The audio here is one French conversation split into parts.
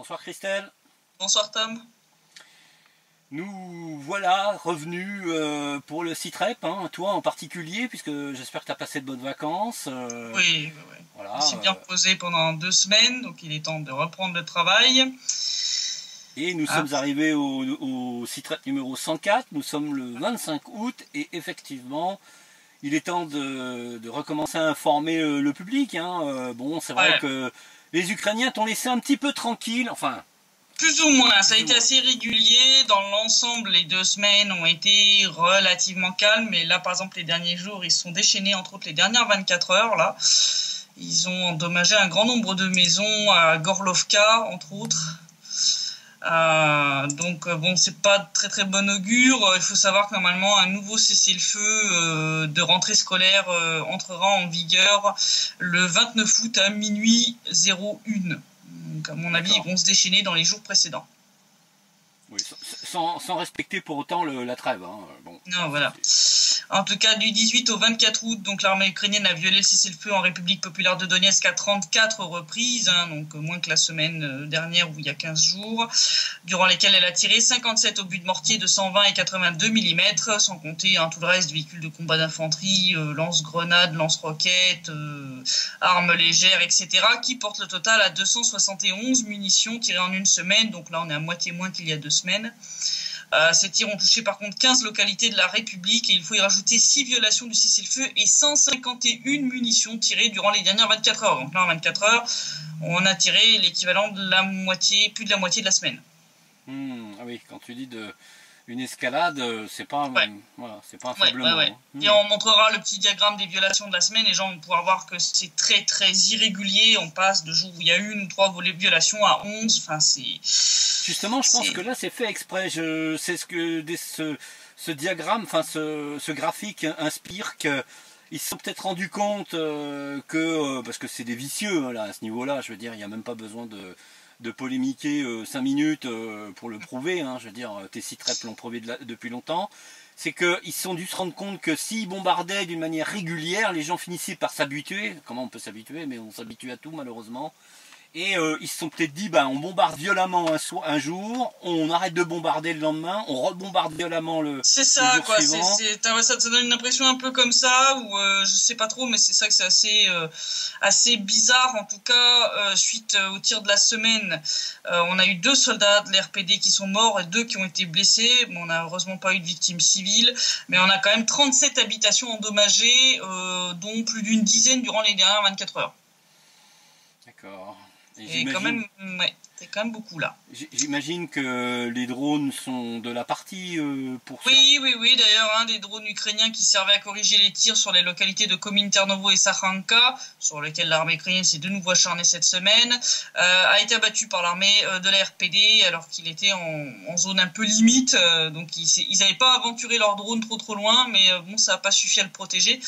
Bonsoir Christelle. Bonsoir Tom. Nous voilà revenus pour le CITREP, hein, toi en particulier, puisque j'espère que tu as passé de bonnes vacances. Oui. Voilà, Je me suis bien reposé pendant 2 semaines, donc il est temps de reprendre le travail. Et nous sommes arrivés au CITREP numéro 104, nous sommes le 25 août, et effectivement, il est temps de recommencer à informer le public. Hein. Bon, c'est vrai que les Ukrainiens t'ont laissé un petit peu tranquille, enfin... Plus ou moins, ça a été assez régulier. Dans l'ensemble, les 2 semaines ont été relativement calmes. Mais là, par exemple, les derniers jours, ils se sont déchaînés, entre autres les dernières 24 heures. Là, ils ont endommagé un grand nombre de maisons à Gorlovka, entre autres. Donc bon, c'est pas très très bon augure. Il faut savoir que normalement un nouveau cessez-le-feu de rentrée scolaire entrera en vigueur le 29 août à minuit 01. Donc à mon avis, ils vont se déchaîner dans les jours précédents. Oui, sans respecter pour autant la trêve. Hein. Bon. Non, voilà. En tout cas, du 18 au 24 août, donc l'armée ukrainienne a violé le cessez-le-feu en République populaire de Donetsk à 34 reprises, hein, donc moins que la semaine dernière où il y a 15 jours, durant lesquelles elle a tiré 57 obus de mortier de 120 et 82 mm, sans compter tout le reste, véhicules de combat d'infanterie, lance-grenades, lance-roquettes, armes légères, etc., qui portent le total à 271 munitions tirées en une semaine, donc là on est à moitié moins qu'il y a 2 semaines. Ces tirs ont touché par contre 15 localités de la République et il faut y rajouter 6 violations du cessez-le-feu et 151 munitions tirées durant les dernières 24 heures. Donc là en 24 heures, on a tiré l'équivalent de la moitié, plus de la moitié de la semaine. Ah oui, quand tu dis une escalade, c'est pas, c'est pas un faible mot. Hein. Et on montrera le petit diagramme des violations de la semaine. Les gens vont pouvoir voir que c'est très très irrégulier. On passe de jours où il y a 1 ou 3 violations à 11. Enfin, c'est... Justement, je pense que là c'est fait exprès. C'est ce diagramme, enfin ce graphique inspire que ils se sont peut-être rendus compte que parce que c'est des vicieux hein, là à ce niveau-là. Je veux dire, il n'y a même pas besoin de polémiquer 5 minutes pour le prouver. Hein, je veux dire, tes CITREP l'ont prouvé depuis longtemps. C'est qu'ils se sont dû se rendre compte que s'ils bombardaient d'une manière régulière, les gens finissaient par s'habituer. Comment on peut s'habituer? Mais on s'habitue à tout malheureusement. Et ils se sont peut-être dit, on bombarde violemment un jour, on arrête de bombarder le lendemain, on rebombarde violemment le C'est ça, jour quoi. suivant. Ça donne une impression un peu comme ça, ou je sais pas trop, mais c'est ça que c'est assez bizarre. En tout cas, suite au tir de la semaine, on a eu 2 soldats de l'RPD qui sont morts et 2 qui ont été blessés. Bon, on n'a heureusement pas eu de victimes civiles, mais on a quand même 37 habitations endommagées, dont plus d'une dizaine durant les dernières 24 heures. D'accord. Et quand même, c'est quand même beaucoup là. J'imagine que les drones sont de la partie pour faire... Oui. D'ailleurs, un des drones ukrainiens qui servait à corriger les tirs sur les localités de Kominternovo et Sakhanka, sur lesquelles l'armée ukrainienne s'est de nouveau acharnée cette semaine, a été abattu par l'armée de la RPD alors qu'il était en zone un peu limite. Donc ils n'avaient pas aventuré leur drone trop loin, mais bon, ça n'a pas suffi à le protéger.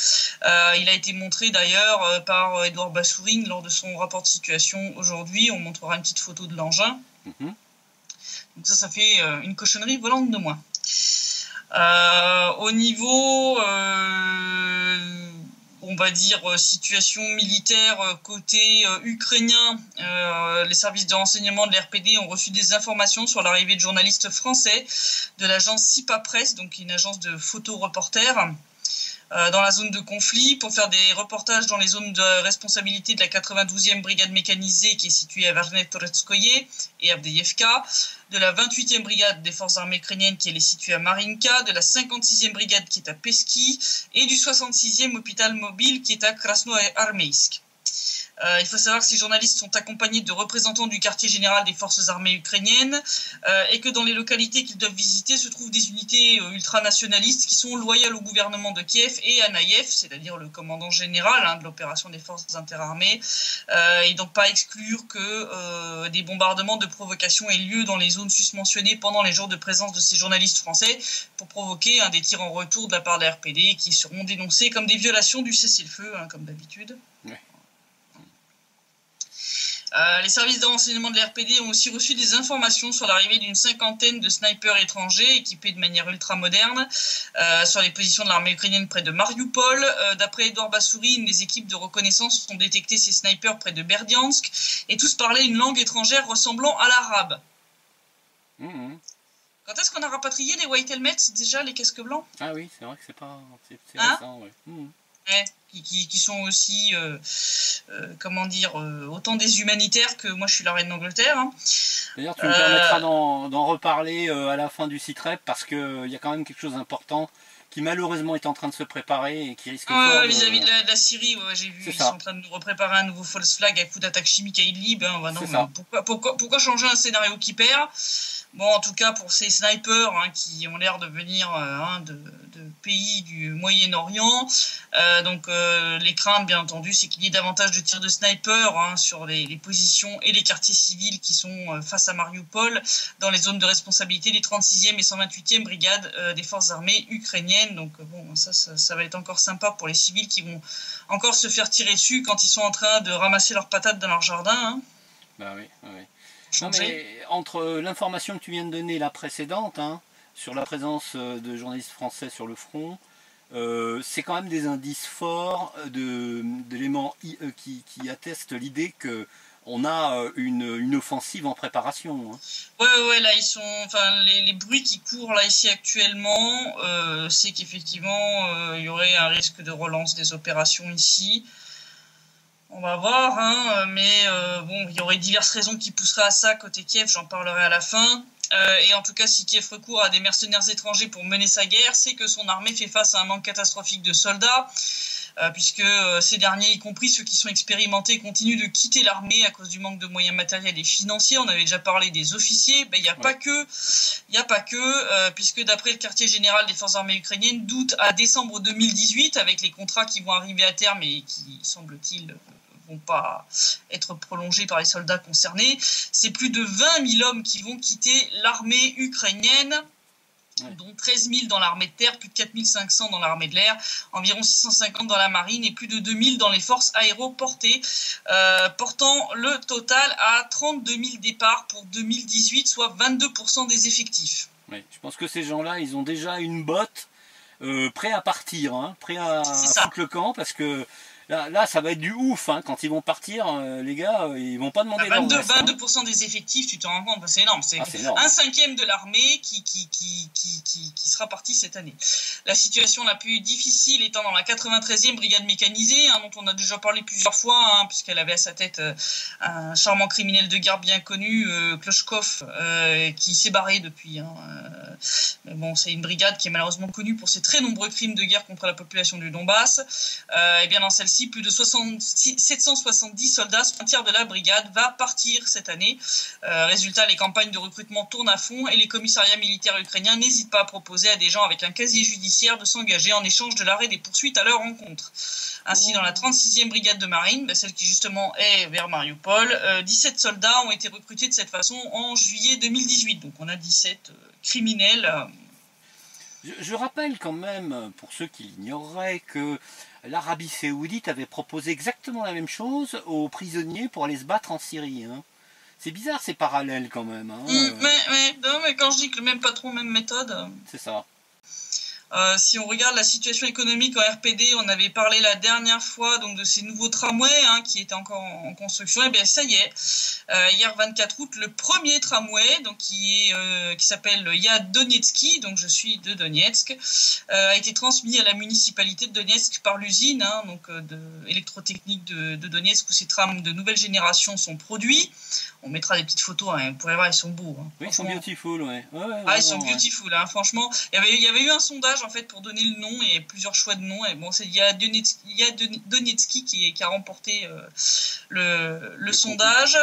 Il a été montré d'ailleurs par Edouard Bassourine lors de son rapport de situation aujourd'hui. On montrera une petite photo de l'engin. Donc ça fait une cochonnerie volante de moins. Au niveau, on va dire, situation militaire côté ukrainien, les services de renseignement de l'RPD ont reçu des informations sur l'arrivée de journalistes français de l'agence SIPA Presse, donc une agence de photoreporters, dans la zone de conflit pour faire des reportages dans les zones de responsabilité de la 92e brigade mécanisée qui est située à Verkhnetoretskoye et Avdiivka, de la 28e brigade des forces armées ukrainiennes qui est située à Marinka, de la 56e brigade qui est à Peski et du 66e hôpital mobile qui est à Krasnoarmeysk. Il faut savoir que ces journalistes sont accompagnés de représentants du quartier général des forces armées ukrainiennes et que dans les localités qu'ils doivent visiter se trouvent des unités ultranationalistes qui sont loyales au gouvernement de Kiev et à Naïev, c'est-à-dire le commandant général de l'opération des forces interarmées, et donc pas exclure que des bombardements de provocation aient lieu dans les zones susmentionnées pendant les jours de présence de ces journalistes français pour provoquer des tirs en retour de la part de la RPD qui seront dénoncés comme des violations du cessez-le-feu, comme d'habitude. Ouais. Les services de renseignement de l'RPD ont aussi reçu des informations sur l'arrivée d'une 50aine de snipers étrangers équipés de manière ultra moderne sur les positions de l'armée ukrainienne près de Mariupol. D'après Edouard Bassourine, les équipes de reconnaissance ont détecté ces snipers près de Berdiansk et tous parlaient une langue étrangère ressemblant à l'arabe. Mmh. Quand est-ce qu'on a rapatrié les White Helmets, déjà, les casques blancs? Ah oui, c'est vrai que c'est récent, ouais. Mmh. Ouais, qui sont aussi, comment dire, autant des humanitaires que moi je suis la reine d'Angleterre. Hein. D'ailleurs, tu me permettras d'en reparler à la fin du site rep parce qu'il y a quand même quelque chose d'important qui malheureusement est en train de se préparer et qui risque fort vis-à-vis de la Syrie, j'ai vu, ils sont en train de nous repréparer un nouveau false flag à coup d'attaque chimique à Idlib. Hein, non, pourquoi changer un scénario qui perd? Bon, en tout cas, pour ces snipers qui ont l'air de venir de pays du Moyen-Orient, les craintes, bien entendu, c'est qu'il y ait davantage de tirs de snipers sur les positions et les quartiers civils qui sont face à Mariupol, dans les zones de responsabilité des 36e et 128e brigades des forces armées ukrainiennes. Donc bon, ça va être encore sympa pour les civils qui vont encore se faire tirer dessus quand ils sont en train de ramasser leurs patates dans leur jardin. Hein. Bah oui, oui. Non, mais entre l'information que tu viens de donner, la précédente, sur la présence de journalistes français sur le front, c'est quand même des indices forts d'éléments qui attestent l'idée qu'on a une offensive en préparation. Hein. Ouais, là ils sont, les bruits qui courent là ici actuellement, c'est qu'effectivement il y aurait un risque de relance des opérations ici. On va voir, mais bon, il y aurait diverses raisons qui pousseraient à ça côté Kiev, j'en parlerai à la fin. Et en tout cas, si Kiev recourt à des mercenaires étrangers pour mener sa guerre, c'est que son armée fait face à un manque catastrophique de soldats, puisque ces derniers, y compris ceux qui sont expérimentés, continuent de quitter l'armée à cause du manque de moyens matériels et financiers. On avait déjà parlé des officiers, il n'y a pas que, puisque d'après le quartier général des forces armées ukrainiennes, d'août à décembre 2018, avec les contrats qui vont arriver à terme et qui, semble-t-il, vont pas être prolongés par les soldats concernés, c'est plus de 20 000 hommes qui vont quitter l'armée ukrainienne, dont 13 000 dans l'armée de terre, plus de 4 500 dans l'armée de l'air, environ 650 dans la marine et plus de 2 000 dans les forces aéroportées, portant le total à 32 000 départs pour 2018, soit 22% des effectifs. Oui, je pense que ces gens-là, ils ont déjà une botte prêts à partir, prêts à foutre le camp, parce que là, ça va être du ouf, quand ils vont partir, les gars, ils vont pas demander 22% des effectifs, tu te rends compte, c'est énorme. C'est énorme. 1/5 de l'armée qui sera partie cette année. La situation la plus difficile étant dans la 93e brigade mécanisée, dont on a déjà parlé plusieurs fois, puisqu'elle avait à sa tête un charmant criminel de guerre bien connu, Klochkov, qui s'est barré depuis. Mais bon, c'est une brigade qui est malheureusement connue pour ses très nombreux crimes de guerre contre la population du Donbass. Et bien dans celle-ci, plus de 770 soldats, un tiers de la brigade, va partir cette année. Résultat, les campagnes de recrutement tournent à fond et les commissariats militaires ukrainiens n'hésitent pas à proposer à des gens avec un casier judiciaire de s'engager en échange de l'arrêt des poursuites à leur encontre. Ainsi, dans la 36e brigade de marine, celle qui justement est vers Mariupol, 17 soldats ont été recrutés de cette façon en juillet 2018. Donc on a 17 criminels. Je rappelle quand même, pour ceux qui l'ignoreraient, que l'Arabie Saoudite avait proposé exactement la même chose aux prisonniers pour aller se battre en Syrie. C'est bizarre ces parallèles quand même. Mais quand je dis que le même patron, même méthode. C'est ça. Si on regarde la situation économique en RPD, on avait parlé la dernière fois donc de ces nouveaux tramways qui étaient encore en construction. Et bien ça y est, hier 24 août, le premier tramway donc qui s'appelle Yad Donetski, donc je suis de Donetsk, a été transmis à la municipalité de Donetsk par l'usine de électrotechnique de Donetsk où ces trams de nouvelle génération sont produits. On mettra des petites photos, vous pourrez voir, ils sont beaux. Oui, ils sont beautiful, ouais. Ils sont beautiful, franchement. Il y avait eu un sondage en fait pour donner le nom et plusieurs choix de noms. Et bon, c'est Yad Donetski qui a remporté le sondage.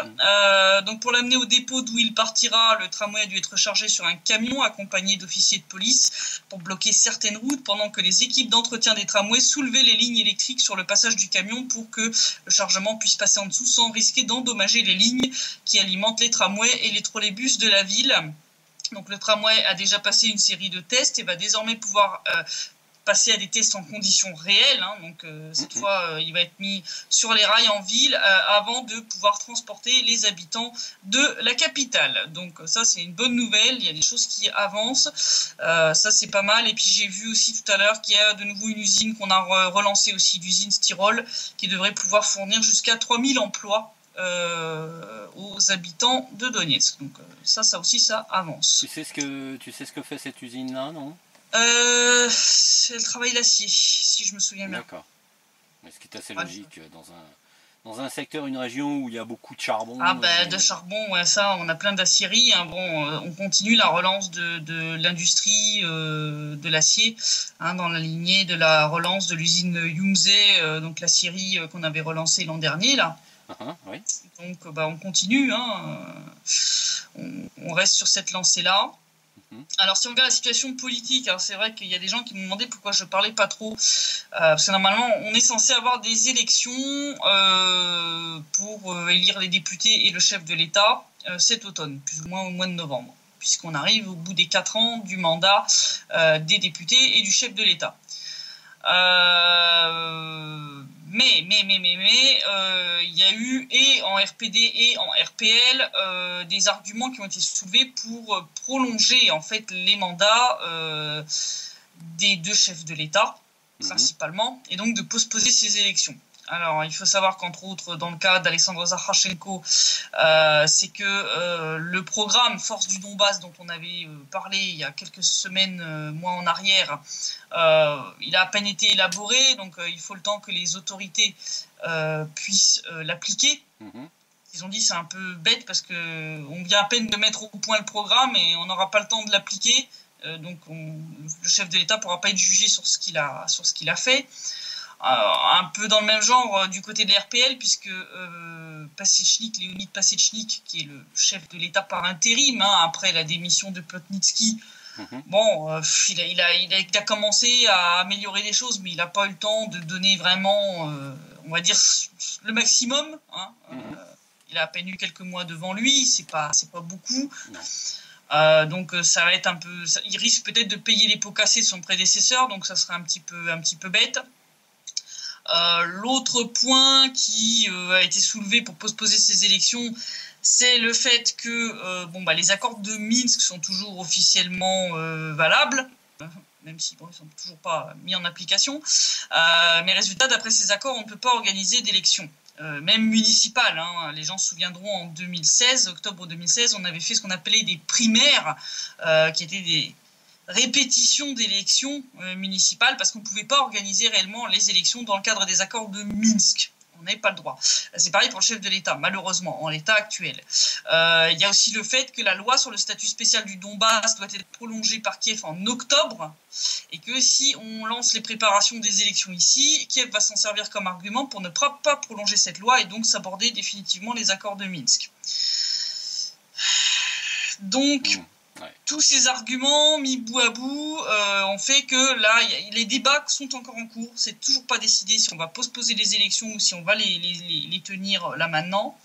Donc pour l'amener au dépôt d'où il partira, le tramway a dû être chargé sur un camion accompagné d'officiers de police pour bloquer certaines routes pendant que les équipes d'entretien des tramways soulevaient les lignes électriques sur le passage du camion pour que le chargement puisse passer en dessous sans risquer d'endommager les lignes qui alimentent les tramways et les trolleybus de la ville. Donc le tramway a déjà passé une série de tests et va désormais pouvoir passer à des tests en conditions réelles. Hein, donc cette fois, il va être mis sur les rails en ville avant de pouvoir transporter les habitants de la capitale. Donc ça, c'est une bonne nouvelle. Il y a des choses qui avancent. Ça, c'est pas mal. Et puis j'ai vu aussi tout à l'heure qu'il y a de nouveau une usine qu'on a relancée aussi, l'usine Styrol, qui devrait pouvoir fournir jusqu'à 3000 emplois aux habitants de Donetsk. Donc ça aussi, ça avance. Tu sais ce que fait cette usine-là, non? Elle travaille l'acier, si je me souviens bien. D'accord. Mais ce qui est assez logique dans un secteur, une région où il y a beaucoup de charbon. Ah de charbon, ouais, ça, on a plein d'aciéries. Hein. Bon, on continue la relance de l'industrie de l'acier, hein, dans la lignée de la relance de l'usine Yumze, donc l'aciérie qu'on avait relancée l'an dernier là. Oui. Donc on continue, hein, on reste sur cette lancée-là. Alors si on regarde la situation politique, alors c'est vrai qu'il y a des gens qui me demandaient pourquoi je parlais pas trop, parce que normalement on est censé avoir des élections pour élire les députés et le chef de l'État cet automne, plus ou moins au mois de novembre, puisqu'on arrive au bout des 4 ans du mandat des députés et du chef de l'État. Mais il y a eu, et en RPD et en RPL, des arguments qui ont été soulevés pour prolonger en fait les mandats des 2 chefs de l'État, principalement, et donc de postposer ces élections. Alors, il faut savoir qu'entre autres, dans le cas d'Alexandre Zakharchenko, c'est que le programme Force du Donbass, dont on avait parlé il y a quelques semaines, mois en arrière, il a à peine été élaboré, donc il faut le temps que les autorités puissent l'appliquer. Ils ont dit c'est un peu bête parce qu'on vient à peine de mettre au point le programme et on n'aura pas le temps de l'appliquer. Donc le chef de l'État ne pourra pas être jugé sur ce qu'il a fait. Un peu dans le même genre du côté de l'RPL, puisque Leonid Pasechnik, qui est le chef de l'État par intérim, hein, après la démission de Plotnitsky, bon, il a commencé à améliorer des choses, mais il n'a pas eu le temps de donner vraiment, on va dire, le maximum. Hein. Il a à peine eu quelques mois devant lui, c'est pas beaucoup. Donc ça va être un peu, il risque peut-être de payer les pots cassés de son prédécesseur, donc ça serait un petit peu bête. L'autre point qui a été soulevé pour postposer ces élections, c'est le fait que les accords de Minsk sont toujours officiellement valables, même si ils sont toujours pas mis en application. Mais résultat, d'après ces accords, on ne peut pas organiser d'élections, même municipales. Hein. Les gens se souviendront, en 2016, octobre 2016, on avait fait ce qu'on appelait des primaires, qui étaient des répétition d'élections municipales, parce qu'on ne pouvait pas organiser réellement les élections dans le cadre des accords de Minsk. On n'avait pas le droit. C'est pareil pour le chef de l'État, malheureusement, en l'état actuel. Il y a aussi le fait que la loi sur le statut spécial du Donbass doit être prolongée par Kiev en octobre, et que si on lance les préparations des élections ici, Kiev va s'en servir comme argument pour ne pas prolonger cette loi et donc s'aborder définitivement les accords de Minsk. Donc... tous ces arguments mis bout à bout ont fait que là, les débats sont encore en cours. C'est toujours pas décidé si on va postposer les élections ou si on va les tenir là maintenant.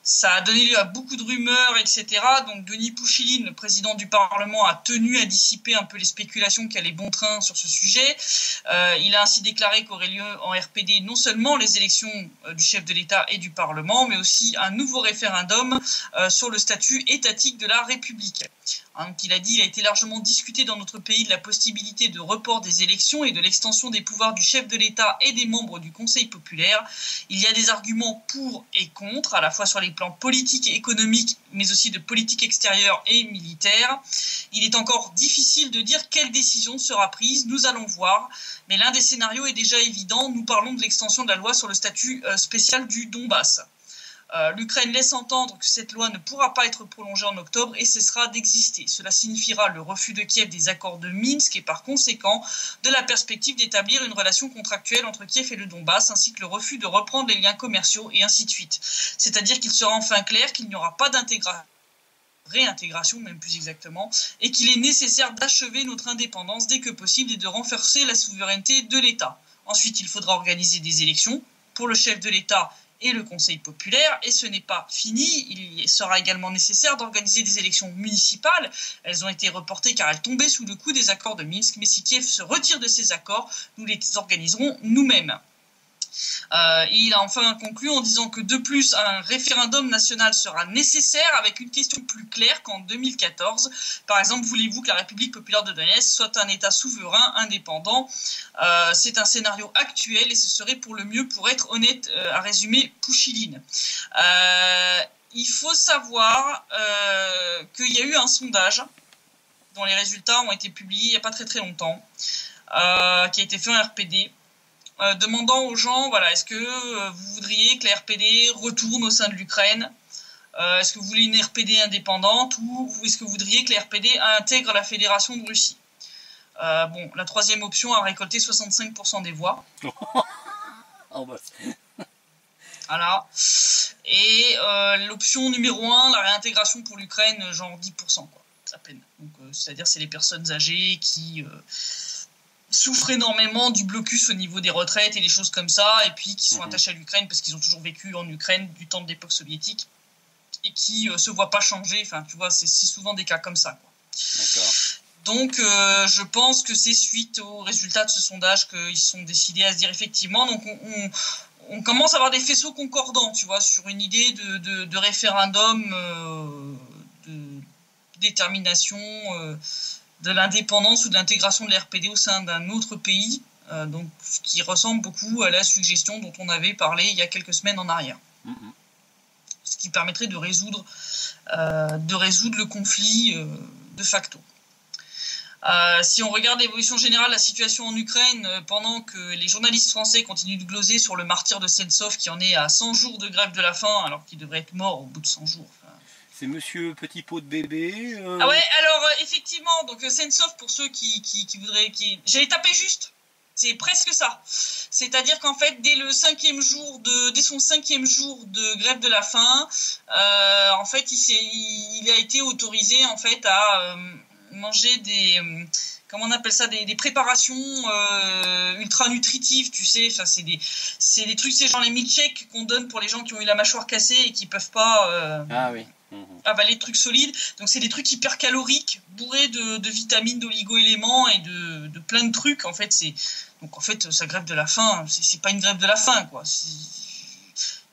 Ça a donné lieu à beaucoup de rumeurs, etc. Donc Denis Pouchiline, le président du Parlement, a tenu à dissiper un peu les spéculations qui allaient bon train sur ce sujet. Il a ainsi déclaré qu'auraient lieu en RPD non seulement les élections du chef de l'État et du Parlement, mais aussi un nouveau référendum sur le statut étatique de la République. Donc il a été largement discuté dans notre pays de la possibilité de report des élections et de l'extension des pouvoirs du chef de l'État et des membres du Conseil populaire. Il y a des arguments pour et contre, à la fois sur les plans politiques et économiques, mais aussi de politique extérieure et militaire. Il est encore difficile de dire quelle décision sera prise, nous allons voir. Mais l'un des scénarios est déjà évident, nous parlons de l'extension de la loi sur le statut spécial du Donbass. L'Ukraine laisse entendre que cette loi ne pourra pas être prolongée en octobre et cessera d'exister. Cela signifiera le refus de Kiev des accords de Minsk et par conséquent de la perspective d'établir une relation contractuelle entre Kiev et le Donbass, ainsi que le refus de reprendre les liens commerciaux et ainsi de suite. C'est-à-dire qu'il sera enfin clair qu'il n'y aura pas réintégration même plus exactement, et qu'il est nécessaire d'achever notre indépendance dès que possible et de renforcer la souveraineté de l'État. Ensuite, il faudra organiser des élections pour le chef de l'État et le Conseil populaire. Et ce n'est pas fini, il sera également nécessaire d'organiser des élections municipales. Elles ont été reportées car elles tombaient sous le coup des accords de Minsk, mais si Kiev se retire de ces accords, nous les organiserons nous-mêmes. Il a enfin conclu en disant que de plus, un référendum national sera nécessaire avec une question plus claire qu'en 2014. Par exemple, voulez-vous que la République populaire de Donetsk soit un État souverain, indépendant? C'est un scénario actuel et ce serait pour le mieux, pour être honnête, a résumé Pouchiline. Il faut savoir qu'il y a eu un sondage dont les résultats ont été publiés il n'y a pas très très longtemps, qui a été fait en RPD. Demandant aux gens, voilà, est-ce que vous voudriez que la RPD retourne au sein de l'Ukraine? Est-ce que vous voulez une RPD indépendante ou est-ce que vous voudriez que la RPD intègre la Fédération de Russie? Bon, la troisième option a récolté 65% des voix. Oh bah. Voilà. Et l'option numéro 1, la réintégration pour l'Ukraine, genre 10%, quoi, à peine. Donc, c'est-à-dire c'est les personnes âgées qui souffrent énormément du blocus au niveau des retraites et des choses comme ça, et puis qui sont attachés à l'Ukraine parce qu'ils ont toujours vécu en Ukraine du temps de l'époque soviétique et qui se voient pas changer. Enfin, tu vois, c'est souvent des cas comme ça, quoi. D'accord. Donc, je pense que c'est suite aux résultats de ce sondage qu'ils se sont décidés à se dire effectivement. Donc, on commence à avoir des faisceaux concordants, tu vois, sur une idée de référendum, de détermination de l'indépendance ou de l'intégration de l'RPD au sein d'un autre pays, donc qui ressemble beaucoup à la suggestion dont on avait parlé il y a quelques semaines en arrière. Ce qui permettrait de résoudre le conflit de facto. Si on regarde l'évolution générale de la situation en Ukraine, pendant que les journalistes français continuent de gloser sur le martyr de Sentsov qui en est à 100 jours de grève de la faim alors qu'il devrait être mort au bout de 100 jours. C'est monsieur petit pot de bébé Ah ouais, alors effectivement, donc Sentsov, pour ceux qui voudraient... J'allais taper juste, c'est presque ça. C'est-à-dire qu'en fait, dès son 5e jour de grève de la faim, en fait, il a été autorisé en fait à manger des... comment on appelle ça, des préparations ultra nutritives, tu sais. Enfin, c'est des trucs, c'est genre les milkshakes qu'on donne pour les gens qui ont eu la mâchoire cassée et qui peuvent pas... Ah oui. Avaler de trucs solides, donc c'est des trucs hyper caloriques, bourrés de vitamines, d'oligo-éléments et de plein de trucs. En fait, donc en fait, sa grève de la faim, c'est pas une grève de la faim, quoi.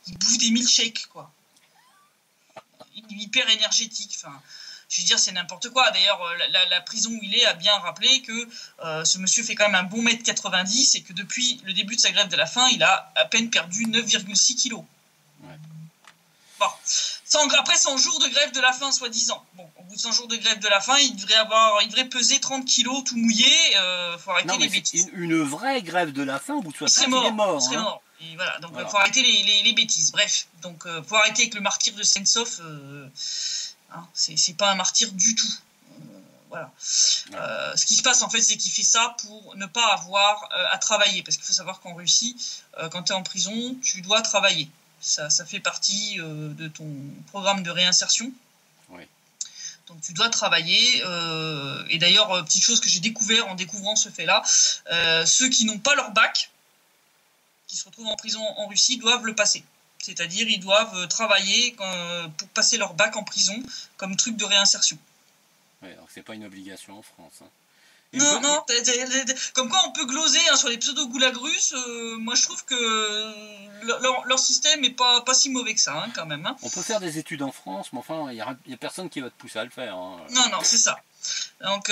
Il bouffe des milkshakes, quoi. Hyper énergétique. Enfin, je veux dire, c'est n'importe quoi. D'ailleurs, la prison où il est a bien rappelé que ce monsieur fait quand même un bon 1m90 et que depuis le début de sa grève de la faim, il a à peine perdu 9,6 kilos. Ouais. Bon. Après 100 jours de grève de la faim, soi-disant. Bon, au bout de 100 jours de grève de la faim, il devrait peser 30 kilos tout mouillé. Faut arrêter les bêtises. Une vraie grève de la faim, au bout de 60 il il est mort. Il serait mort. Et voilà, donc faut arrêter les bêtises. Bref, donc faut arrêter avec le martyr de Sentsov. C'est pas un martyr du tout. Voilà. Ce qui se passe en fait, c'est qu'il fait ça pour ne pas avoir à travailler. Parce qu'il faut savoir qu'en Russie, quand tu es en prison, tu dois travailler. Ça fait partie de ton programme de réinsertion. Oui. Donc tu dois travailler. Et d'ailleurs, petite chose que j'ai découvert en découvrant ce fait-là, ceux qui n'ont pas leur bac, qui se retrouvent en prison en Russie, doivent le passer. C'est-à-dire, ils doivent travailler pour passer leur bac en prison comme truc de réinsertion. Oui, alors c'est pas une obligation en France. Hein. Non, comme quoi on peut gloser sur les pseudo-goulags russes. Moi, je trouve que leur système est pas si mauvais que ça, hein, quand même. Hein. On peut faire des études en France, mais enfin, il y a personne qui va te pousser à le faire. Hein. Non, c'est ça. Donc,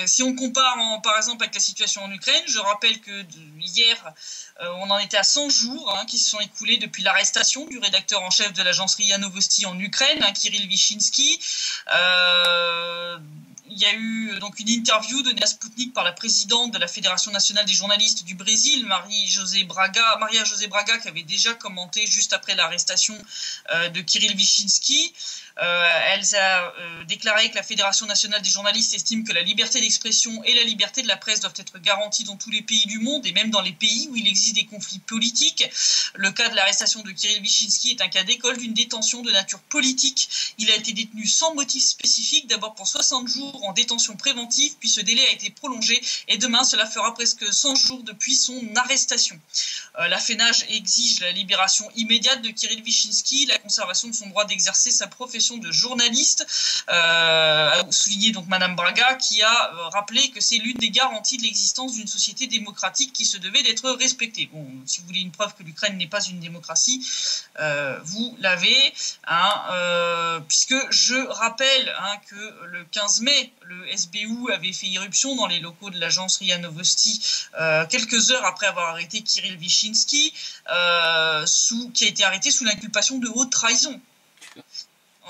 si on compare par exemple avec la situation en Ukraine, je rappelle que hier, on en était à 100 jours qui se sont écoulés depuis l'arrestation du rédacteur en chef de l'agence RIA Novosti en Ukraine, Kirill Vyshynski. Il y a eu donc une interview donnée à Sputnik par la présidente de la Fédération nationale des journalistes du Brésil, Maria José Braga, qui avait déjà commenté juste après l'arrestation de Kirill Vyshynski. Elle a déclaré que la Fédération nationale des journalistes estime que la liberté d'expression et la liberté de la presse doivent être garanties dans tous les pays du monde et même dans les pays où il existe des conflits politiques. Le cas de l'arrestation de Kirill Vichynski est un cas d'école d'une détention de nature politique. Il a été détenu sans motif spécifique, d'abord pour 60 jours en détention préventive, puis ce délai a été prolongé et demain cela fera presque 100 jours depuis son arrestation. La FENAJ exige la libération immédiate de Kirill Vichynski, la conservation de son droit d'exercer sa profession de journaliste, a souligné donc Madame Braga, qui a rappelé que c'est l'une des garanties de l'existence d'une société démocratique qui se devait d'être respectée. Bon, si vous voulez une preuve que l'Ukraine n'est pas une démocratie, vous l'avez, hein, puisque je rappelle que le 15 mai, le SBU avait fait irruption dans les locaux de l'agence RIA Novosti quelques heures après avoir arrêté Kirill Vichynski, qui a été arrêté sous l'inculpation de haute trahison.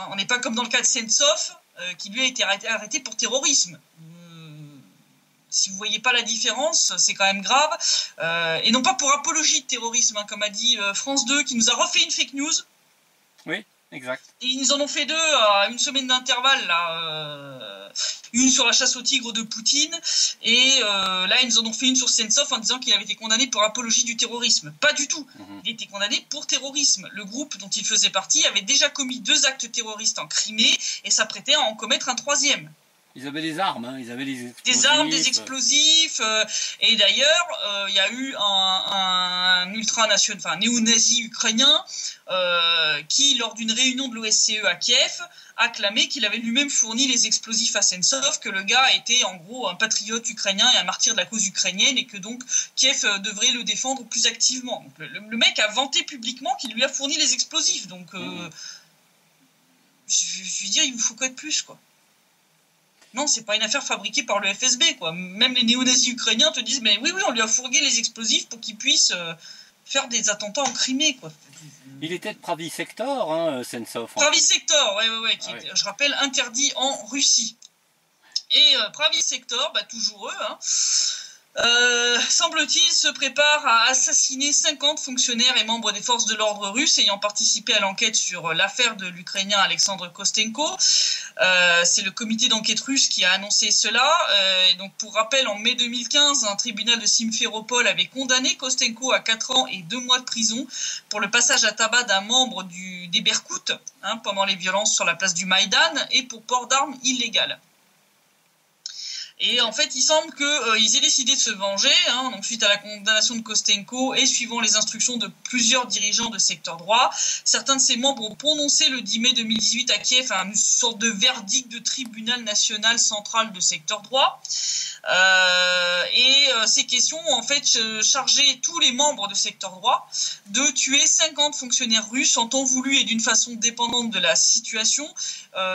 On n'est pas comme dans le cas de Sentsov, qui lui a été arrêté pour terrorisme. Si vous ne voyez pas la différence, c'est quand même grave. Et non pas pour apologie de terrorisme, hein, comme a dit France 2, qui nous a refait une fake news. Oui, exact. Et ils nous en ont fait deux à une semaine d'intervalle, là. Une sur la chasse au tigre de Poutine, et là, ils nous en ont fait une sur Sentsov en disant qu'il avait été condamné pour apologie du terrorisme. Pas du tout. Il était condamné pour terrorisme. Le groupe dont il faisait partie avait déjà commis 2 actes terroristes en Crimée et s'apprêtait à en commettre un 3e. Ils avaient des armes, hein. Ils avaient des explosifs. Des armes, des explosifs. Et d'ailleurs, il y a eu un ultranational, enfin néo-nazi ukrainien qui, lors d'une réunion de l'OSCE à Kiev, a clamé qu'il avait lui-même fourni les explosifs à Sentsov, que le gars était en gros un patriote ukrainien et un martyr de la cause ukrainienne et que donc Kiev devrait le défendre plus activement. Donc, le mec a vanté publiquement qu'il lui a fourni les explosifs. Donc, je veux dire, il vous faut quoi de plus, quoi. Non, c'est pas une affaire fabriquée par le FSB, quoi. Même les néo-nazis ukrainiens te disent, mais oui, on lui a fourgué les explosifs pour qu'il puisse faire des attentats en Crimée, quoi. Il était de Pravi Sector, hein, Sentsov. Pravi Sector, ouais, qui est, je rappelle, interdit en Russie. Et Pravi Sector, toujours eux, hein. Semble-t-il, se prépare à assassiner 50 fonctionnaires et membres des forces de l'ordre russes ayant participé à l'enquête sur l'affaire de l'Ukrainien Alexandre Kostenko. C'est le comité d'enquête russe qui a annoncé cela. Et donc, pour rappel, en mai 2015, un tribunal de Simferopol avait condamné Kostenko à 4 ans et 2 mois de prison pour le passage à tabac d'un membre des Berkout, hein, pendant les violences sur la place du Maïdan et pour port d'armes illégales. Et en fait, il semble qu'ils aient décidé de se venger, hein, donc suite à la condamnation de Kostenko et suivant les instructions de plusieurs dirigeants de secteur droit. Certains de ses membres ont prononcé le 10 mai 2018 à Kiev une sorte de verdict de tribunal national central de secteur droit. Ces questions ont en fait chargé tous les membres de secteur droit de tuer 50 fonctionnaires russes en temps voulu et d'une façon dépendante de la situation,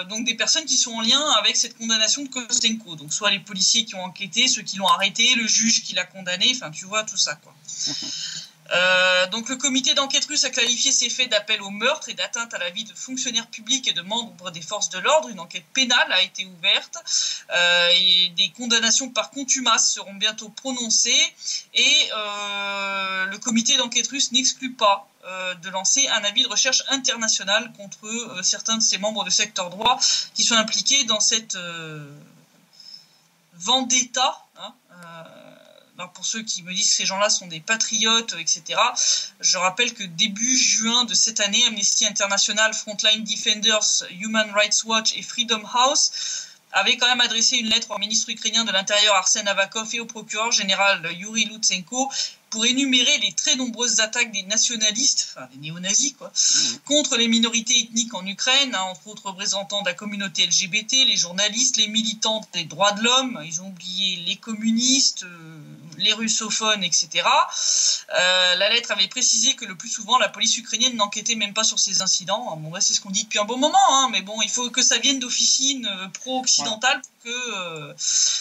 donc des personnes qui sont en lien avec cette condamnation de Kostenko, donc soit les policiers qui ont enquêté, ceux qui l'ont arrêté, le juge qui l'a condamné, enfin tu vois tout ça, quoi. Donc le comité d'enquête russe a qualifié ces faits d'appel au meurtre et d'atteinte à la vie de fonctionnaires publics et de membres des forces de l'ordre. Une enquête pénale a été ouverte et des condamnations par contumace seront bientôt prononcées et le comité d'enquête russe n'exclut pas de lancer un avis de recherche international contre certains de ses membres de secteur droit qui sont impliqués dans cette vendetta, hein, alors pour ceux qui me disent que ces gens-là sont des patriotes, etc., je rappelle que début juin de cette année, Amnesty International, Frontline Defenders, Human Rights Watch et Freedom House avaient quand même adressé une lettre au ministre ukrainien de l'Intérieur Arsen Avakov et au procureur général Yuri Lutsenko pour énumérer les très nombreuses attaques des nationalistes, enfin des néo-nazis, quoi, contre les minorités ethniques en Ukraine, hein, entre autres représentants de la communauté LGBT, les journalistes, les militants des droits de l'homme, ils ont oublié les communistes, les russophones, etc. La lettre avait précisé que le plus souvent, la police ukrainienne n'enquêtait même pas sur ces incidents. Bon, c'est ce qu'on dit depuis un bon moment, hein, mais bon, il faut que ça vienne d'officines pro-occidentales pour que...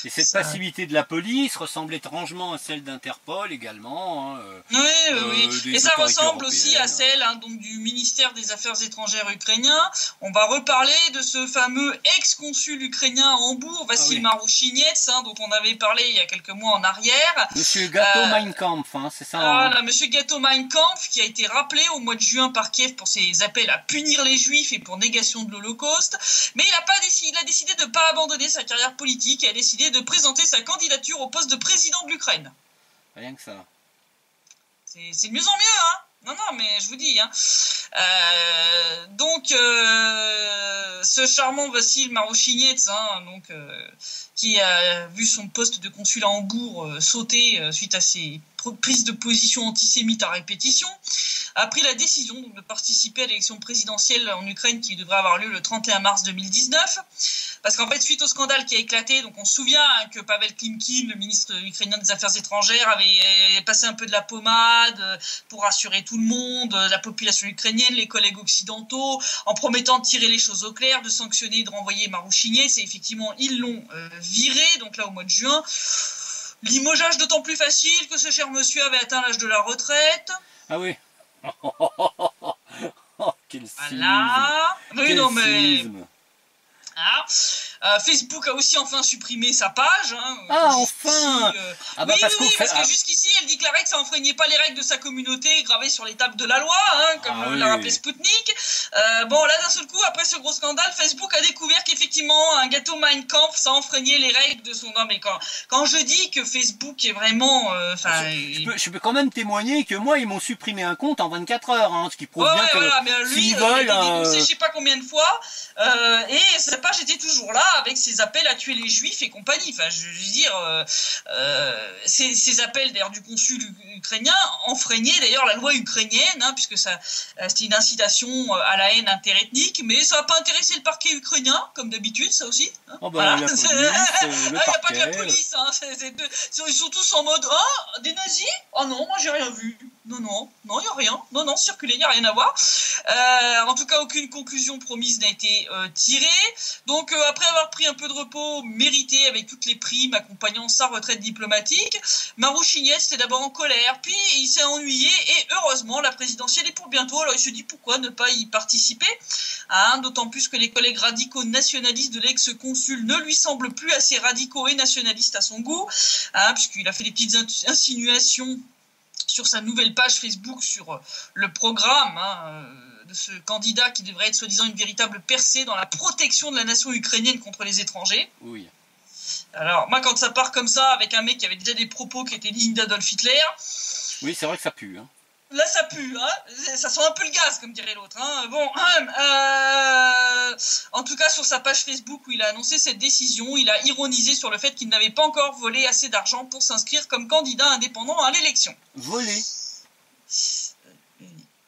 Et cette passivité de la police ressemble étrangement à celle d'Interpol également. Hein, oui. Et ça ressemble aussi à celle donc, du ministère des Affaires étrangères ukrainien. On va reparler de ce fameux ex-consul ukrainien à Hambourg, Vassil Marouchinets, hein, dont on avait parlé il y a quelques mois en arrière, Voilà. Monsieur Gâteau Mein Kampf, hein, c'est ça. Voilà, Monsieur Gâteau Mein Kampf, qui a été rappelé au mois de juin par Kiev pour ses appels à punir les Juifs et pour négation de l'Holocauste. Mais il a décidé de ne pas abandonner sa carrière politique et a décidé de présenter sa candidature au poste de président de l'Ukraine. Rien que ça. C'est de mieux en mieux, hein. Non, mais je vous dis, hein. Donc, ce charmant Vassil Marushinets, hein, qui a vu son poste de consul à Hambourg sauter suite à ses prises de position antisémites à répétition, a pris la décision de participer à l'élection présidentielle en Ukraine qui devrait avoir lieu le 31 mars 2019. Parce qu'en fait, suite au scandale qui a éclaté, donc on se souvient que Pavel Klimkin, le ministre ukrainien des Affaires étrangères, avait passé un peu de la pommade pour rassurer tout le monde, la population ukrainienne, les collègues occidentaux, en promettant de tirer les choses au clair, de sanctionner, de renvoyer Marushinets. Et effectivement, ils l'ont viré, donc là au mois de juin. Limogeage d'autant plus facile que ce cher monsieur avait atteint l'âge de la retraite. Ah oui. Quel cynisme. Voilà. Oui, Quel non mais... cynisme. Hein. Facebook a aussi enfin supprimé sa page. Hein, enfin oui, parce que jusqu'ici, elle déclarait que ça enfreignait pas les règles de sa communauté gravées sur les tables de la loi, hein, comme l'a rappelé Sputnik. Bon, là, d'un seul coup, après ce gros scandale, Facebook a découvert qu'effectivement, un gâteau Mein Kampf, ça enfreignait les règles de son... Non, mais quand je dis que Facebook est vraiment... je peux quand même témoigner que moi, ils m'ont supprimé un compte en 24 heures, hein, ce qui prouve bien que voilà, mais lui, s'ils il veulent... a été dénoncé je sais pas combien de fois, et sa page était toujours là, avec ses appels à tuer les Juifs et compagnie. Enfin, je veux dire, ces appels d'ailleurs du consul ukrainien enfreignaient d'ailleurs la loi ukrainienne, hein, puisque c'était une incitation à la haine interethnique, mais ça n'a pas intéressé le parquet ukrainien, comme d'habitude, ça aussi. Hein. Oh ben, voilà. Il n'y a pas que la police. Hein. Ils sont tous en mode « Ah, des nazis ? Ah non, moi j'ai rien vu. » Non, il n'y a rien. Non, circulez, il n'y a rien à voir. En tout cas, aucune conclusion promise n'a été tirée. Donc, après avoir pris un peu de repos mérité avec toutes les primes accompagnant sa retraite diplomatique, Marushinets était d'abord en colère, puis il s'est ennuyé, et heureusement, la présidentielle est pour bientôt, alors il se dit pourquoi ne pas y participer, hein, d'autant plus que les collègues radicaux nationalistes de l'ex-consul ne lui semblent plus assez radicaux et nationalistes à son goût, hein, puisqu'il a fait des petites insinuations sur sa nouvelle page Facebook sur le programme de ce candidat qui devrait être soi-disant une véritable percée dans la protection de la nation ukrainienne contre les étrangers. Oui. Alors, moi, quand ça part comme ça, avec un mec qui avait déjà des propos qui étaient dignes d'Adolf Hitler... Oui, c'est vrai que ça pue. Hein. Là, ça pue, hein. Ça sent un peu le gaz, comme dirait l'autre. Hein. Bon, en tout cas, sur sa page Facebook où il a annoncé cette décision, il a ironisé sur le fait qu'il n'avait pas encore volé assez d'argent pour s'inscrire comme candidat indépendant à l'élection.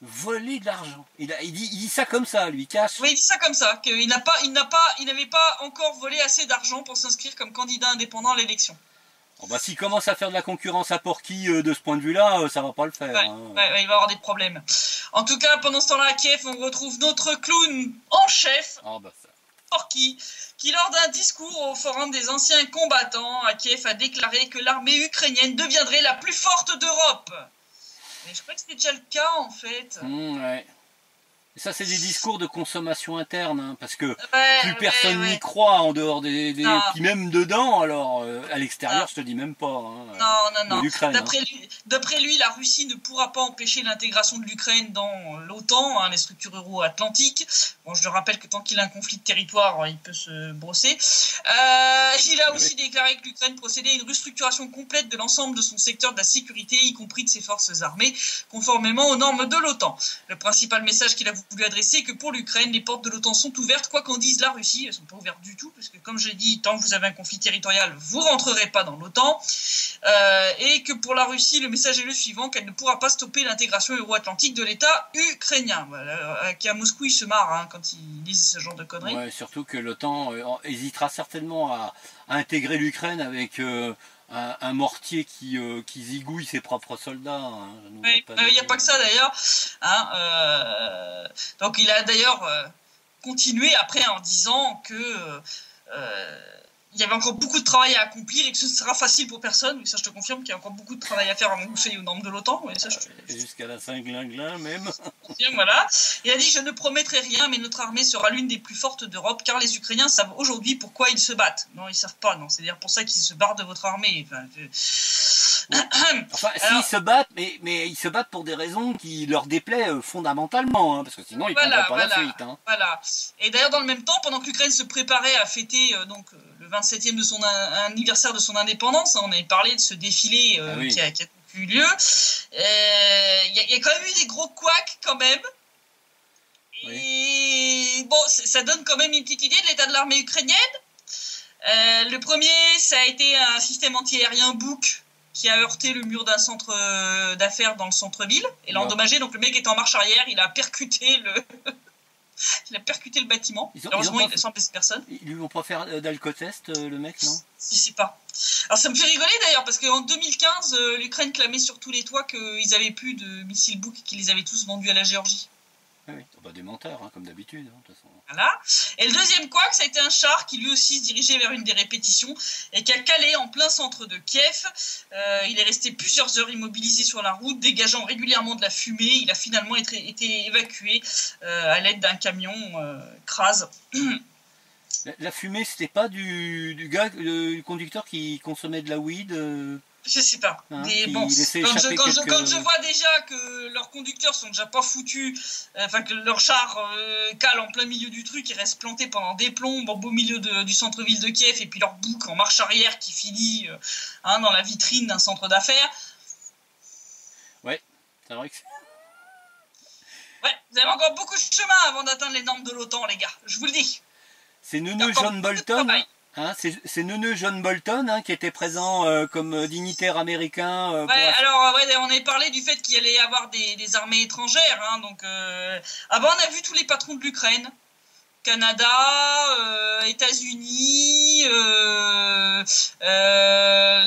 Voler de l'argent. Il dit ça comme ça, lui, cache. Oui, il dit ça comme ça, qu'il n'avait pas encore volé assez d'argent pour s'inscrire comme candidat indépendant à l'élection. Oh bah, s'il commence à faire de la concurrence à Porky de ce point de vue-là, ça va pas le faire. Ouais, il va avoir des problèmes. En tout cas, pendant ce temps-là, à Kiev, on retrouve notre clown en chef, Porky, qui lors d'un discours au Forum des anciens combattants à Kiev a déclaré que l'armée ukrainienne deviendrait la plus forte d'Europe. Mais je crois que c'était déjà le cas, en fait. Ouais. Et ça, c'est des discours de consommation interne, hein, parce que plus personne n'y croit en dehors des puis même dedans, alors à l'extérieur, je te dis même pas. Hein, non. D'après lui, la Russie ne pourra pas empêcher l'intégration de l'Ukraine dans l'OTAN, hein, les structures euro-atlantiques. Bon, je le rappelle que tant qu'il a un conflit de territoire, il peut se brosser. Il a aussi déclaré que l'Ukraine procédait à une restructuration complète de l'ensemble de son secteur de la sécurité, y compris de ses forces armées, conformément aux normes de l'OTAN. Le principal message qu'il a voulu adresser que pour l'Ukraine, les portes de l'OTAN sont ouvertes, quoi qu'en dise la Russie, elles ne sont pas ouvertes du tout, parce que comme je l'ai dit, tant que vous avez un conflit territorial, vous ne rentrerez pas dans l'OTAN, et que pour la Russie, le message est le suivant, qu'elle ne pourra pas stopper l'intégration euro-atlantique de l'État ukrainien. Voilà, qui à Moscou, ils se marrent quand ils disent ce genre de conneries. Ouais, surtout que l'OTAN hésitera certainement à intégrer l'Ukraine avec... un mortier qui zigouille ses propres soldats. Hein, il n'y a pas que ça d'ailleurs. Hein, donc il a d'ailleurs continué après en disant que il y avait encore beaucoup de travail à accomplir et que ce sera facile pour personne. Mais ça, je te confirme qu'il y a encore beaucoup de travail à faire avant que vous soyez aux normes de l'OTAN. Jusqu'à la Saint-Glinglin même. Voilà. Il a dit « Je ne promettrai rien, mais notre armée sera l'une des plus fortes d'Europe, car les Ukrainiens savent aujourd'hui pourquoi ils se battent. » Non, ils ne savent pas. Non, c'est d'ailleurs pour ça qu'ils se barrent de votre armée. Enfin, Oui. Enfin, s'ils se battent, mais ils se battent pour des raisons qui leur déplaient fondamentalement, hein, parce que sinon ils ne prendraient pas la fuite. Hein. Voilà. Et d'ailleurs, dans le même temps, pendant que l'Ukraine se préparait à fêter le 27e de son anniversaire de son indépendance, hein, on avait parlé de ce défilé qui a eu lieu, il y a quand même eu des gros couacs quand même. Et bon, ça donne quand même une petite idée de l'état de l'armée ukrainienne. Le premier, ça a été un système anti-aérien Buk qui a heurté le mur d'un centre d'affaires dans le centre-ville et l'a endommagé. Donc le mec est en marche arrière, il a percuté le bâtiment. Heureusement, il sans blesser personne. Ils lui ont pas fait d'alcotest, le mec, non? Je sais pas. Alors ça me fait rigoler d'ailleurs, parce qu'en 2015, l'Ukraine clamait sur tous les toits qu'ils avaient plus de missiles Buk et qu'ils les avaient tous vendus à la Géorgie. Ah oui, bah, des menteurs, hein, comme d'habitude. Hein, de toute façon. Voilà. Et le deuxième couac, ça a été un char qui lui aussi se dirigeait vers une des répétitions et qui a calé en plein centre de Kiev. Il est resté plusieurs heures immobilisé sur la route, dégageant régulièrement de la fumée. Il a finalement été évacué à l'aide d'un camion crase. La fumée, c'était pas du gars, du conducteur qui consommait de la weed Je sais pas. Hein, Mais bon, quand je vois déjà que leurs conducteurs sont déjà pas foutus, enfin que leur char cale en plein milieu du truc, ils restent plantés pendant des plombes au beau milieu du centre-ville de Kiev, et puis leur bouc en marche arrière qui finit dans la vitrine d'un centre d'affaires. Ouais, c'est vrai que ouais, vous avez encore beaucoup de chemin avant d'atteindre les normes de l'OTAN, les gars, je vous le dis. C'est Neuneu John Bolton. Hein, c'est Neuneu John Bolton hein, qui était présent comme dignitaire américain. Alors on avait parlé du fait qu'il allait y avoir des armées étrangères. Hein, donc, on a vu tous les patrons de l'Ukraine. Canada, États-Unis,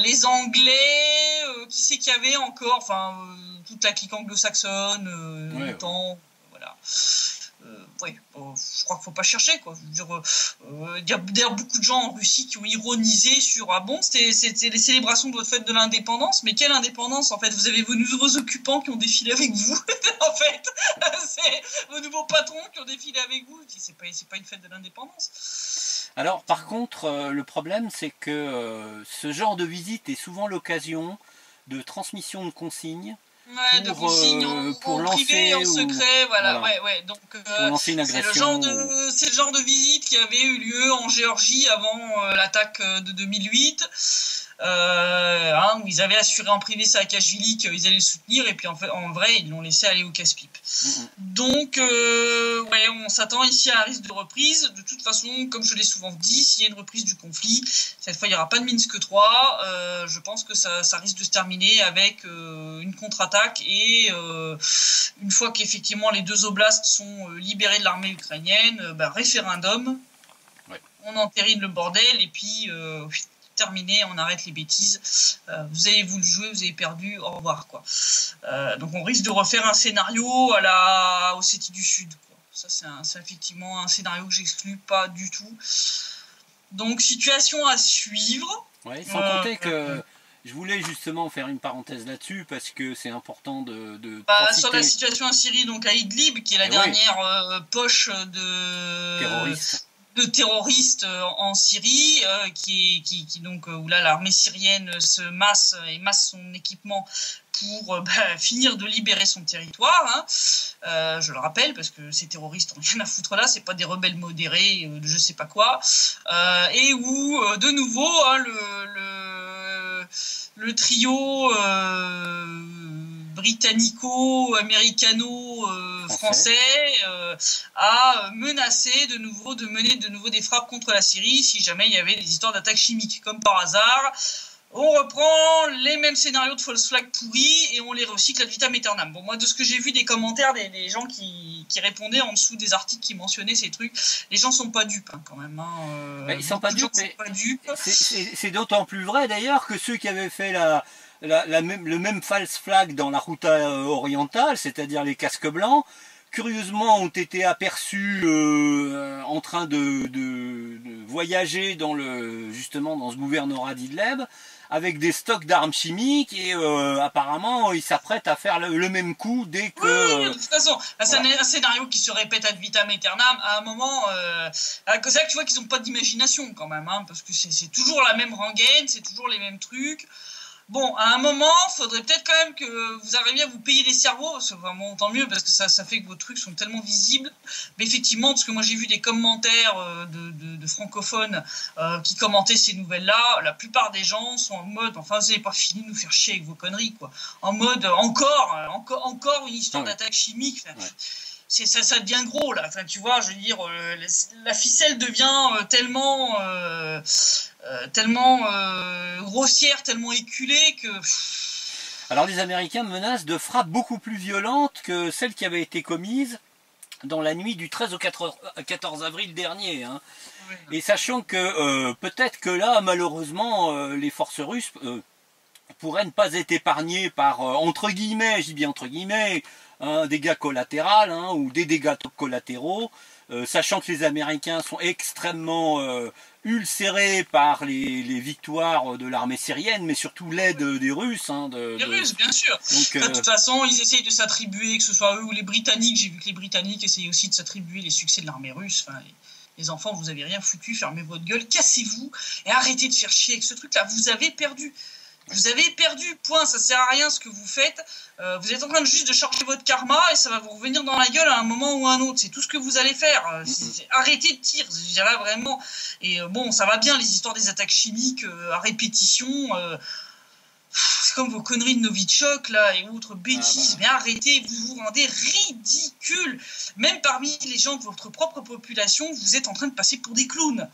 les Anglais, qui c'est qu'il y avait encore, enfin toute la clique anglo-saxonne, l'OTAN, voilà. Oui, je crois qu'il ne faut pas chercher, quoi. Je veux dire, il y a d'ailleurs beaucoup de gens en Russie qui ont ironisé sur c'était les célébrations de votre fête de l'indépendance, mais quelle indépendance en fait? Vous avez vos nouveaux occupants qui ont défilé avec vous, en fait, c'est vos nouveaux patrons qui ont défilé avec vous. C'est pas une fête de l'indépendance. Alors, par contre, le problème, c'est que ce genre de visite est souvent l'occasion de transmission de consignes. Ouais, de consignes en privé, en secret, voilà. Ouais. Donc, lancer une agression. C'est le genre de visite qui avait eu lieu en Géorgie avant l'attaque de 2008, où ils avaient assuré en privé Saakashvili qu'ils allaient le soutenir, et puis en vrai, ils l'ont laissé aller au casse-pipe. Donc, on s'attend ici à un risque de reprise. De toute façon, comme je l'ai souvent dit, s'il y a une reprise du conflit, cette fois, il n'y aura pas de Minsk 3. Je pense que ça risque de se terminer avec une contre-attaque et une fois qu'effectivement les deux oblasts sont libérés de l'armée ukrainienne, référendum, on entérine le bordel et puis terminé, on arrête les bêtises. Vous avez voulu jouer, vous avez perdu, au revoir, quoi. Donc on risque de refaire un scénario à la Ossétie du Sud, quoi. Ça c'est effectivement un scénario que j'exclus pas du tout. Donc situation à suivre. Ouais, sans compter que je voulais justement faire une parenthèse là-dessus parce que c'est important de sur la situation en Syrie, donc à Idlib, qui est la dernière poche de terroristes en Syrie, donc où là l'armée syrienne se masse son équipement pour finir de libérer son territoire. Hein. Je le rappelle, parce que ces terroristes n'ont rien à foutre là, c'est pas des rebelles modérés de je sais pas quoi, et où de nouveau le trio britannico-américano-français a menacé de nouveau de mener de nouveau des frappes contre la Syrie si jamais il y avait des histoires d'attaques chimiques. Comme par hasard, on reprend les mêmes scénarios de false flag pourris et on les recycle ad vitam aeternam. Bon, moi, de ce que j'ai vu des commentaires des gens qui répondaient en dessous des articles qui mentionnaient ces trucs, les gens sont pas dupes quand même. Hein. Ils sont pas dupes, c'est d'autant plus vrai d'ailleurs que ceux qui avaient fait le même false flag dans la Ghouta orientale, c'est-à-dire les casques blancs, curieusement ont été aperçus en train de voyager justement dans ce gouvernorat d'Idlib avec des stocks d'armes chimiques et apparemment ils s'apprêtent à faire le même coup dès que... Oui, de toute façon, c'est un scénario qui se répète ad vitam aeternam. À un moment, c'est là que tu vois qu'ils n'ont pas d'imagination quand même, hein, parce que c'est toujours la même rengaine, c'est toujours les mêmes trucs. Bon, à un moment, faudrait peut-être quand même que vous arriviez à vous payer les cerveaux, parce que vraiment, tant mieux, parce que ça fait que vos trucs sont tellement visibles. Mais effectivement, parce que moi j'ai vu des commentaires de francophones qui commentaient ces nouvelles-là, la plupart des gens sont en mode, enfin, vous n'avez pas fini de nous faire chier avec vos conneries, quoi. En mode, encore une histoire d'attaque chimique. Enfin, ça devient gros, là. Enfin, tu vois, je veux dire, la ficelle devient tellement grossière, tellement éculée que... Alors les Américains menacent de frappes beaucoup plus violentes que celles qui avaient été commises dans la nuit du 13 au 14 avril dernier. Hein. Oui. Et sachant que peut-être que là, malheureusement, les forces russes pourraient ne pas être épargnées par, entre guillemets, je dis bien entre guillemets, un dégât collatéral hein, ou des dégâts collatéraux, sachant que les Américains sont extrêmement ulcérés par les victoires de l'armée syrienne, mais surtout l'aide des Russes. Hein, les Russes, bien sûr. Donc, de toute façon, ils essayent de s'attribuer, que ce soit eux ou les Britanniques. J'ai vu que les Britanniques essayaient aussi de s'attribuer les succès de l'armée russe. Enfin, les enfants, vous avez rien foutu, fermez votre gueule, cassez-vous et arrêtez de faire chier avec ce truc-là. Vous avez perdu. Vous avez perdu, point, ça sert à rien ce que vous faites. Vous êtes en train juste de charger votre karma et ça va vous revenir dans la gueule à un moment ou à un autre. C'est tout ce que vous allez faire. Arrêtez de tirer, je dirais vraiment. Et bon, ça va bien les histoires des attaques chimiques à répétition. C'est comme vos conneries de Novichok là et autres bêtises. Mais arrêtez, vous vous rendez ridicule. Même parmi les gens de votre propre population, vous êtes en train de passer pour des clowns.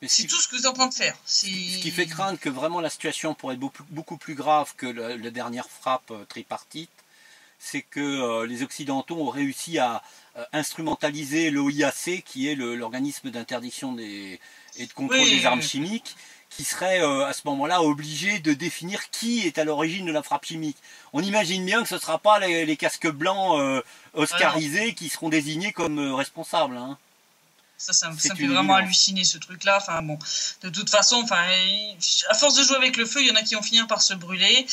C'est tout ce que vous êtes en train de faire. Ce qui fait craindre que vraiment la situation pourrait être beaucoup plus grave que la dernière frappe tripartite, c'est que les Occidentaux ont réussi à instrumentaliser l'OIAC, qui est l'organisme d'interdiction et de contrôle des armes chimiques, qui serait à ce moment-là obligé de définir qui est à l'origine de la frappe chimique. On imagine bien que ce ne sera pas les casques blancs oscarisés qui seront désignés comme responsables. Hein. Ça me fait vraiment halluciner ce truc-là. Enfin bon, de toute façon, à force de jouer avec le feu, il y en a qui vont finir par se brûler.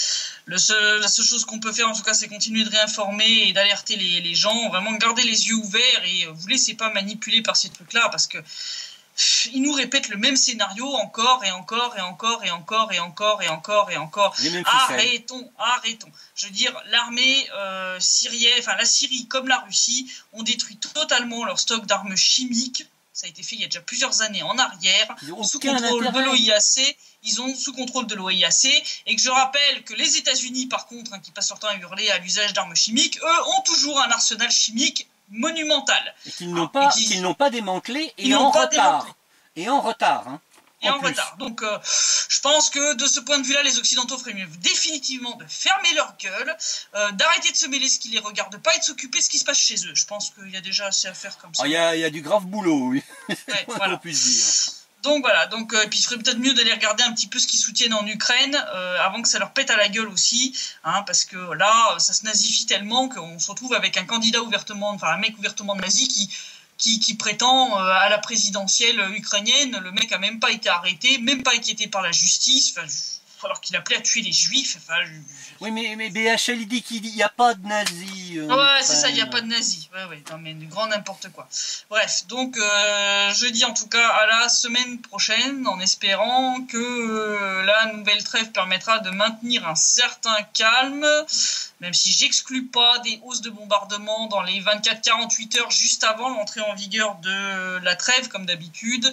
La seule chose qu'on peut faire, en tout cas, c'est continuer de réinformer et d'alerter les gens. Vraiment garder les yeux ouverts et vous laissez pas manipuler par ces trucs-là parce que ils nous répètent le même scénario encore et encore et encore et encore et encore et encore et encore. Arrêtons. Je veux dire, l'armée syrienne, enfin la Syrie comme la Russie, ont détruit totalement leur stock d'armes chimiques. Ça a été fait il y a déjà plusieurs années en arrière, sous contrôle de l'OIAC. Ils ont sous contrôle de l'OIAC. Et que je rappelle que les États-Unis, par contre, qui passent leur temps à hurler à l'usage d'armes chimiques, eux ont toujours un arsenal chimique monumental. Et qu'ils n'ont pas démantelé et en retard. Et en retard. Hein, en retard. Donc, je pense que de ce point de vue-là, les Occidentaux feraient mieux définitivement de fermer leur gueule, d'arrêter de se mêler ce qui les regarde pas et de s'occuper de ce qui se passe chez eux. Je pense qu'il y a déjà assez à faire comme ça. Il y a du grave boulot, oui. Ouais, voilà. On puisse dire. Donc voilà, puis il serait peut-être mieux d'aller regarder un petit peu ce qu'ils soutiennent en Ukraine avant que ça leur pète à la gueule aussi, hein, parce que là, ça se nazifie tellement qu'on se retrouve avec un candidat un mec ouvertement nazi qui prétend à la présidentielle ukrainienne. Le mec a même pas été arrêté, même pas inquiété par la justice, alors qu'il appelait à tuer les juifs. Oui, mais BHL il dit qu'il n'y a pas de nazis. Ouais, c'est ça, il n'y a pas de nazis. Ouais, non, mais du grand n'importe quoi. Bref, donc je dis en tout cas à la semaine prochaine, en espérant que la nouvelle trêve permettra de maintenir un certain calme, même si j'exclus pas des hausses de bombardement dans les 24-48 heures juste avant l'entrée en vigueur de la trêve, comme d'habitude.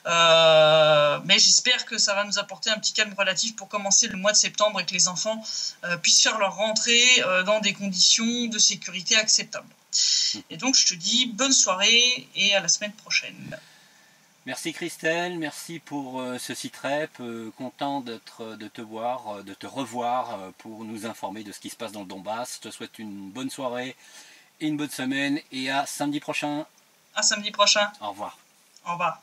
Mais j'espère que ça va nous apporter un petit calme relatif pour commencer le mois de septembre et que les enfants puissent faire leur rentrée dans des conditions de sécurité acceptables. Et donc je te dis bonne soirée et à la semaine prochaine. Merci Christelle, merci pour ce site-rep, content de te voir, de te revoir pour nous informer de ce qui se passe dans le Donbass. Je te souhaite une bonne soirée et une bonne semaine et à samedi prochain. À samedi prochain. Au revoir. Au revoir.